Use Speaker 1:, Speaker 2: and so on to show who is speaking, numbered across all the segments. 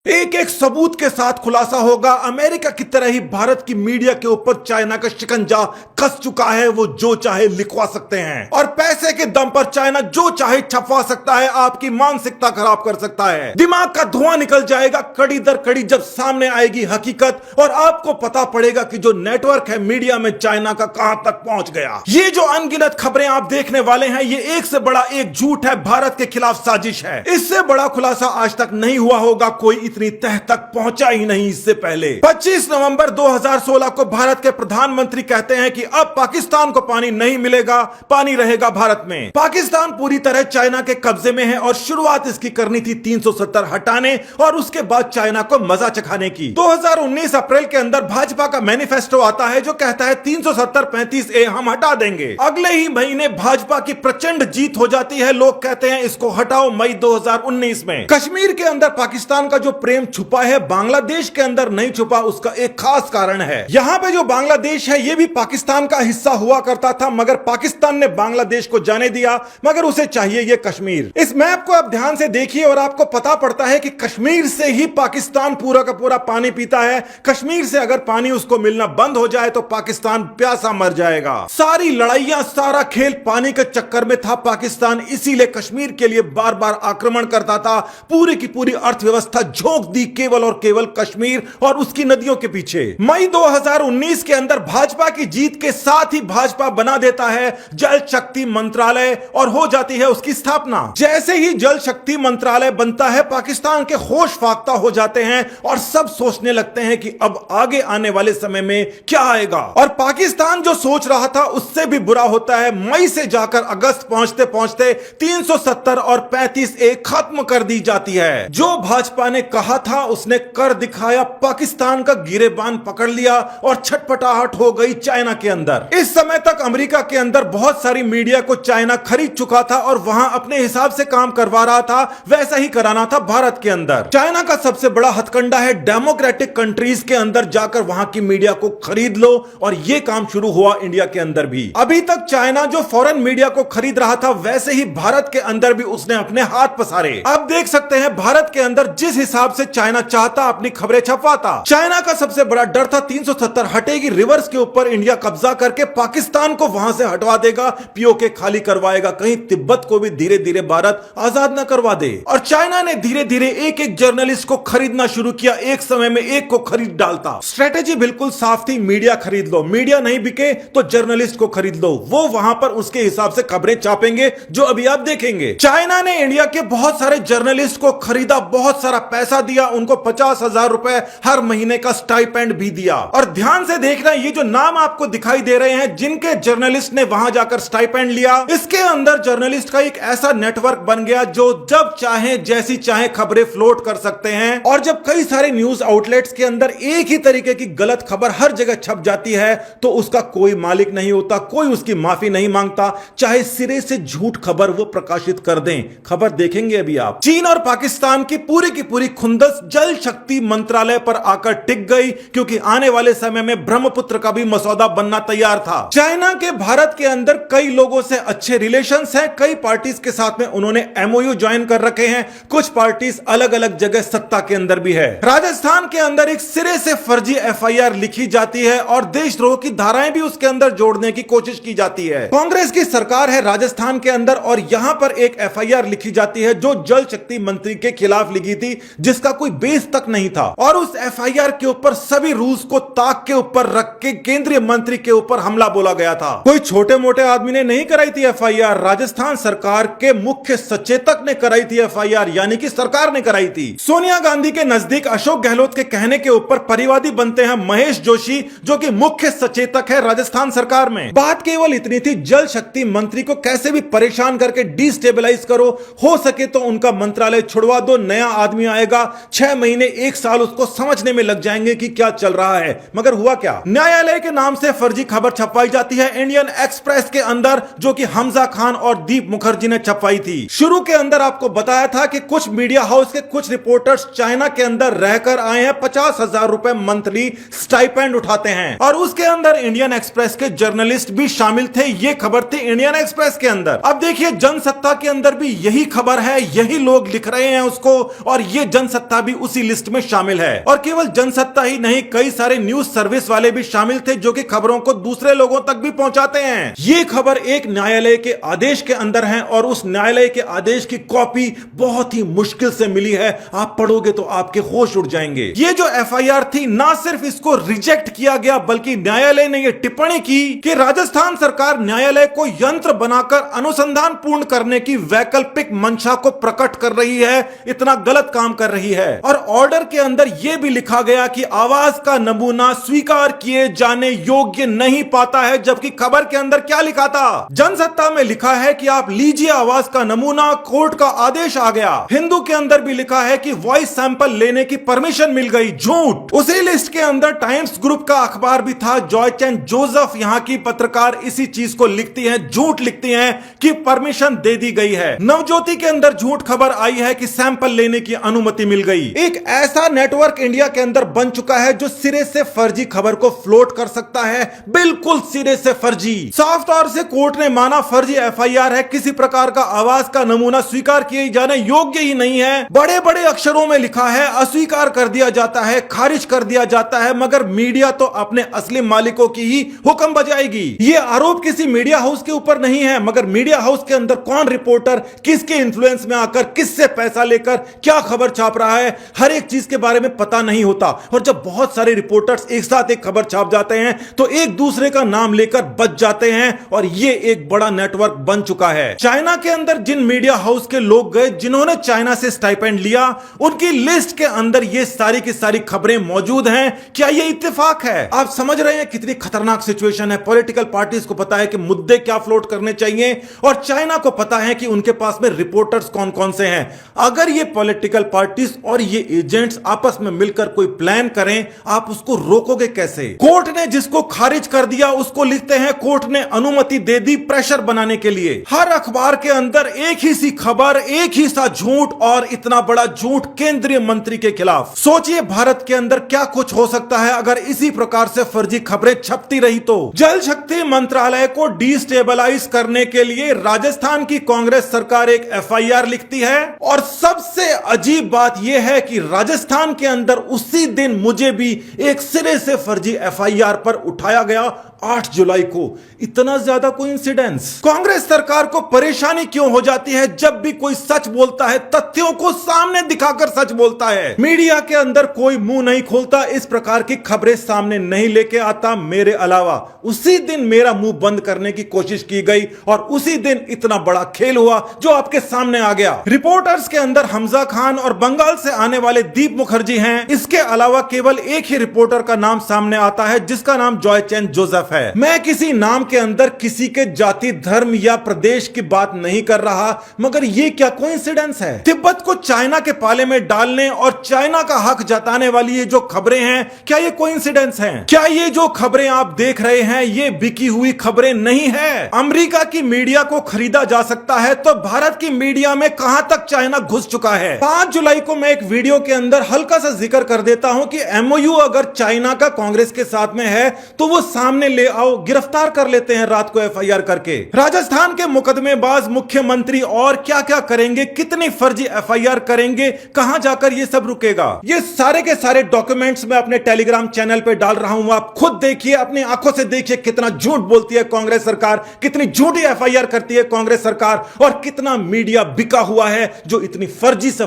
Speaker 1: एक एक सबूत के साथ खुलासा होगा। अमेरिका की तरह ही भारत की मीडिया के ऊपर चाइना का शिकंजा कस चुका है। वो जो चाहे लिखवा सकते हैं और पैसे के दम पर चाइना जो चाहे छपवा सकता है, आपकी मानसिकता खराब कर सकता है। दिमाग का धुआं निकल जाएगा कड़ी दर कड़ी जब सामने आएगी हकीकत और आपको पता पड़ेगा कि जो नेटवर्क है मीडिया में चाइना का कहां तक पहुंच गया। ये जो अनगिनत खबरें आप देखने वाले हैं, ये एक से बड़ा एक झूठ है, भारत के खिलाफ साजिश है। इससे बड़ा खुलासा आज तक नहीं हुआ होगा, कोई इतनी तह तक पहुंचा ही नहीं इससे पहले। 25 नवंबर 2016 को भारत के प्रधानमंत्री कहते हैं कि अब पाकिस्तान को पानी नहीं मिलेगा, पानी रहेगा भारत में। पाकिस्तान पूरी तरह चाइना के कब्जे में है और शुरुआत इसकी करनी थी 370 हटाने और उसके बाद चाइना को मजा चखाने की। 2019 अप्रैल के अंदर भाजपा का मैनिफेस्टो आता है जो कहता है 370-35A हम हटा देंगे। अगले ही महीने भाजपा की प्रचंड जीत हो जाती है। लोग कहते हैं इसको हटाओ। मई 2019 में कश्मीर के अंदर पाकिस्तान का जो प्रेम छुपा है, बांग्लादेश के अंदर नहीं छुपा। उसका एक खास कारण है। यहां पे जो बांग्लादेश है ये भी पाकिस्तान का हिस्सा हुआ करता था, मगर पाकिस्तान ने बांग्लादेश को जाने दिया, मगर उसे चाहिए ये कश्मीर। इस मैप को आप ध्यान से देखिए और आपको पता पड़ता है कि कश्मीर से ही पाकिस्तान पूरा का पूरा पानी पीता है। कश्मीर से अगर पानी उसको मिलना बंद हो जाए तो पाकिस्तान प्यासा मर जाएगा। सारी लड़ाइयां, सारा खेल पानी के चक्कर में था। पाकिस्तान इसीलिए कश्मीर के लिए बार बार आक्रमण करता था। पूरी की पूरी अर्थव्यवस्था झोंक दी केवल और केवल कश्मीर और उसकी नदियों के पीछे। मई 2019 के अंदर भाजपा की जीत के साथ ही भाजपा बना देता है जल शक्ति मंत्रालय और हो जाती है उसकी स्थापना। जैसे ही जल शक्ति मंत्रालय बनता है, पाकिस्तान के होश फाख्ता हो जाते हैं और सब सोचने लगते हैं कि अब आगे आने वाले समय में क्या आएगा। और पाकिस्तान जो सोच रहा था उससे भी बुरा होता है। मई से जाकर अगस्त पहुंचते पहुंचते 370 और 35A खत्म कर दी जाती है। जो भाजपा ने कहा था उसने कर दिखाया। पाकिस्तान का गिरेबान पकड़ लिया और छटपटाहट हो गई चाइना के अंदर। इस समय तक अमेरिका के अंदर बहुत सारी मीडिया को चाइना खरीद चुका था और वहां अपने हिसाब से काम करवा रहा था। वैसा ही कराना था भारत के अंदर। चाइना का सबसे बड़ा हथकंडा है डेमोक्रेटिक कंट्रीज के अंदर जाकर वहां की मीडिया को खरीद लो, और यह काम शुरू हुआ इंडिया के अंदर भी। अभी तक चाइना जो फॉरेन मीडिया को खरीद रहा था, वैसे ही भारत के अंदर भी उसने अपने हाथ पसारे। अब देख सकते हैं भारत के अंदर जिस हिसाब से चाइना चाहता अपनी खबरें छपवाता। चाइना का सबसे बड़ा डर था 370 हटेगी, रिवर्स के ऊपर इंडिया कब्जा करके पाकिस्तान को वहां से हटवा देगा, पीओके खाली करवाएगा, कहीं तिब्बत को भी धीरे धीरे भारत आजाद न करवा दे। और चाइना ने धीरे धीरे एक एक जर्नलिस्ट को खरीदना शुरू किया। एक समय में एक को खरीद डालता। स्ट्रेटेजी बिल्कुल साफ थी, मीडिया खरीद लो, मीडिया नहीं बिके तो जर्नलिस्ट को खरीद लो, वो वहां पर उसके हिसाब से खबरें छापेंगे जो अभी आप देखेंगे। चाइना ने इंडिया के बहुत सारे जर्नलिस्ट को खरीदा, बहुत सारा पैसा दिया, उनको 50,000 रुपए हर महीने का स्टाइपेंड भी दिया। और ध्यान से देखना, ये जो नाम आपको दिखाई दे रहे हैं जिनके जर्नलिस्ट ने वहां जाकर स्टाइपेंड लिया, इसके अंदर जर्नलिस्ट का एक ऐसा नेटवर्क बन गया जो जब चाहे जैसी चाहे खबरें फ्लोट कर सकते हैं। और जब कई सारे न्यूज आउटलेट्स के अंदर एक ही तरीके की गलत खबर हर जगह छप जाती है तो उसका कोई मालिक नहीं होता, कोई उसकी माफी नहीं मांगता, चाहे सिरे से झूठ खबर वो प्रकाशित कर दें। खबर देखेंगे अभी आप। चीन और पाकिस्तान की पूरी खुंदस जल शक्ति मंत्रालय पर आकर टिक गई, क्योंकि आने वाले समय में ब्रह्मपुत्र का भी मसौदा बनना तैयार था। चाइना के भारत के अंदर कई लोगों से अच्छे रिलेशंस हैं, कई पार्टीज के साथ में उन्होंने एमओयू ज्वाइन कर रखे हैं। कुछ पार्टीज अलग अलग जगह सत्ता के अंदर भी है। राजस्थान के अंदर एक सिरे से फर्जी एफआईआर लिखी जाती है और देशद्रोह की धाराएं भी उसके अंदर जोड़ने की कोशिश की जाती है। कांग्रेस की सरकार है राजस्थान के अंदर और यहां पर एक एफआईआर लिखी जाती है जो जल शक्ति मंत्री के खिलाफ लिखी थी, जिसका कोई बेस तक नहीं था। और उस एफआईआर के ऊपर सभी रूल्स को ताक के ऊपर रख के केंद्रीय मंत्री के ऊपर हमला बोला गया था। कोई छोटे मोटे आदमी ने नहीं कराई थी एफआईआर, राजस्थान सरकार के मुख्य सचेतक ने कराई थी एफआईआर, यानी कि सरकार ने कराई थी। सोनिया गांधी के नजदीक अशोक गहलोत के कहने के ऊपर परिवादी बनते हैं महेश जोशी, जो कि मुख्य सचेतक है राजस्थान सरकार में। बात केवल इतनी थी, जल शक्ति मंत्री को कैसे भी परेशान करके डिस्टेबलाइज करो, हो सके तो उनका मंत्रालय छुड़वा दो, नया आदमी आएगा, 6 महीने 1 साल उसको समझने में लग जाएंगे कि क्या चल रहा है। मगर हुआ क्या, न्यायालय के नाम से फर्जी खबर छपवाई जाती है इंडियन एक्सप्रेस के अंदर, जो कि हमजा खान और दीप मुखर्जी ने छपवाई थी। शुरू के अंदर आपको बताया था कि कुछ मीडिया हाउस के कुछ रिपोर्टर्स चाइना के अंदर रहकर आए हैं, 50,000 रुपए मंथली स्टाइपेंड उठाते हैं, और उसके अंदर इंडियन एक्सप्रेस के जर्नलिस्ट भी शामिल थे। ये खबर थी इंडियन एक्सप्रेस के अंदर। अब देखिए जनसत्ता के अंदर भी यही खबर है, यही लोग लिख रहे हैं उसको, और ये जनसत्ता भी उसी लिस्ट में शामिल है। और केवल जनसत्ता ही नहीं, कई सारे न्यूज सर्विस वाले भी शामिल थे जो कि खबरों को दूसरे लोगों तक भी पहुंचाते हैं। ये खबर एक न्यायालय के आदेश के अंदर है और उस न्यायालय के आदेश की कॉपी बहुत ही मुश्किल से मिली है। आप पढ़ोगे तो आपके होश उड़ जाएंगे। ये जो एफआईआर थी, ना सिर्फ इसको रिजेक्ट किया गया बल्कि न्यायालय ने यह टिप्पणी की कि राजस्थान सरकार न्यायालय को यंत्र बनाकर अनुसंधान पूर्ण करने की वैकल्पिक मंशा को प्रकट कर रही है, इतना गलत काम कर रही है। और ऑर्डर के अंदर यह भी लिखा गया कि आवाज का नमूना स्वीकार किए जाने योग्य नहीं पाता है, जबकि खबर के अंदर क्या लिखा था? जनसत्ता में लिखा है कि आप लीजिए आवाज का नमूना, कोर्ट का आदेश आ गया। हिंदू के अंदर भी लिखा है कि वॉइस सैंपल लेने की परमिशन मिल गई। झूठ। उसी लिस्ट के अंदर टाइम्स ग्रुप का अखबार भी था। जॉय चैन जोसेफ यहां की पत्रकार इसी चीज को लिखती हैं, झूठ लिखती हैं कि परमिशन दे दी गई है। नवज्योति के अंदर झूठ खबर आई है कि सैंपल लेने की अनुमति मिल गई। एक ऐसा नेटवर्क इंडिया के अंदर बन चुका है जो सिरे से फर्जी खबर को फ्लोट कर सकता है, बिल्कुल सिरे से फर्जी। साफ तौर से कोर्ट ने माना फर्जी एफआईआर है, किसी प्रकार का आवाज का नमूना स्वीकार किए जाने योग्य ही नहीं है। बड़े बड़े अक्षरों में लिखा है, अस्वीकार कर दिया जाता है, खारिज कर दिया जाता है, मगर मीडिया तो अपने असली मालिकों की ही हुक्म बजाएगी। ये आरोप किसी मीडिया हाउस के ऊपर नहीं है, मगर मीडिया हाउस के अंदर कौन रिपोर्टर किसके इन्फ्लुएंस में आकर किससे पैसा लेकर क्या खबर छाप रहा है, हर एक चीज के बारे में पता नहीं होता। और जब बहुत सारे रिपोर्टर्स एक साथ एक खबर छाप जाते हैं तो एक दूसरे का नाम लेकर बच जाते हैं और ये एक बड़ा नेटवर्क बन चुका है। चाइना के अंदर जिन मीडिया हाउस के लोग गए, जिन्होंने चाइना से स्टाइपेंड लिया, उनकी लिस्ट के अंदर ये सारी की सारी खबरें मौजूद हैं। क्या ये इत्तेफाक है? आप समझ रहे हैं कितनी खतरनाक सिचुएशन है। पॉलिटिकल पार्टीज को पता है कि मुद्दे क्या फ्लोट करने चाहिए और चाइना को पता है कि उनके पास में रिपोर्टर्स कौन कौन से हैं। अगर ये पॉलिटिकल पार्टीज और ये एजेंट्स आपस में मिलकर कोई प्लान करें, आप उसको रोकोगे कैसे? कोर्ट ने जिसको खारिज कर दिया उसको लिखते हैं कोर्ट ने अनुमति दे दी प्रेशर बनाने के लिए। हर अखबार के अंदर एक ही सी खबर, एक ही सा झूठ, और इतना बड़ा झूठ केंद्रीय मंत्री के खिलाफ। सोचिए भारत के अंदर क्या कुछ हो सकता है अगर इसी प्रकार से फर्जी खबरें छपती रही तो। जल शक्ति मंत्रालय को डिस्टेबलाइज करने के लिए राजस्थान की कांग्रेस सरकार एक एफआईआर लिखती है और सबसे अजीब बात यह है कि राजस्थान के अंदर उसी दिन मुझे भी एक सिरे से फर्जी एफआईआर पर उठाया गया 8 जुलाई को। इतना ज्यादा कोइंसिडेंस। कांग्रेस सरकार को परेशानी क्यों हो जाती है जब भी कोई सच बोलता है? तथ्यों को सामने दिखाकर सच बोलता है। मीडिया के अंदर कोई मुंह नहीं खोलता, इस प्रकार की खबरें सामने नहीं लेके आता मेरे अलावा। उसी दिन मेरा मुंह बंद करने की कोशिश की गई और उसी दिन इतना बड़ा खेल हुआ जो आपके सामने आ गया। रिपोर्टर्स के अंदर हमजा खान और बंगाल से आने वाले दीप मुखर्जी हैं। इसके अलावा केवल एक ही रिपोर्टर का नाम सामने आता है जिसका नाम जॉय चैन जोसेफ है। मैं किसी नाम के अंदर किसी के जाति, धर्म या प्रदेश की बात नहीं कर रहा, मगर यह क्या कोइंसिडेंस है? तिब्बत को चाइना के पाले में डालने और चाइना का हक जताने वाली ये जो खबरें हैं, क्या ये कोइंसिडेंस हैं? क्या ये जो खबरें आप देख रहे हैं ये बिकी हुई खबरें नहीं है? अमेरिका की मीडिया को खरीदा जा सकता है तो भारत की मीडिया में कहां तक चाइना घुस चुका है? 5 जुलाई को मैं एक वीडियो के अंदर हल्का सा जिक्र कर देता हूं कि एमओयू अगर चाइना का कांग्रेस के साथ में है तो वो सामने ले आओ, गिरफ्तार कर लेते हैं रात को एफआईआर करके। राजस्थान के मुकदमेबाज मुख्यमंत्री और क्या क्या करेंगे, कितनी फर्जी एफआईआर करेंगे, कहां जाकर ये सब रुकेगा? ये सारे के सारे डॉक्यूमेंट्स मैं अपने टेलीग्राम चैनल पे डाल रहा हूं, आप खुद देखिए, अपनी आंखों से देखिए कितना झूठ बोलती है कांग्रेस सरकार, कितनी झूठी एफआईआर करती है कांग्रेस सरकार और कितना मीडिया बिका हुआ है जो इतनी फर्जी से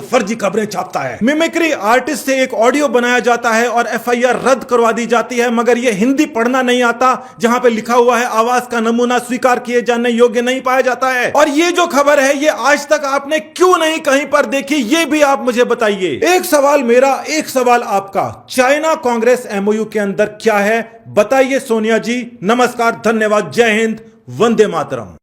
Speaker 1: फर्जी खबरें छापता है। मिमिक्री आर्टिस्ट से एक ऑडियो बनाया जाता है और एफआईआर रद्द करवा दी जाती है, मगर यह हिंदी पढ़ना नहीं आता जहां पे लिखा हुआ है आवाज का नमूना स्वीकार किए जाने योग्य नहीं पाया जाता है। और ये जो खबर है ये आज तक आपने क्यों नहीं कहीं पर देखी, ये भी आप मुझे बताइए। एक सवाल मेरा, एक सवाल आपका, चाइना कांग्रेस एमओयू के अंदर क्या है बताइए सोनिया जी। नमस्कार, धन्यवाद, जय हिंद, वंदे मातरम।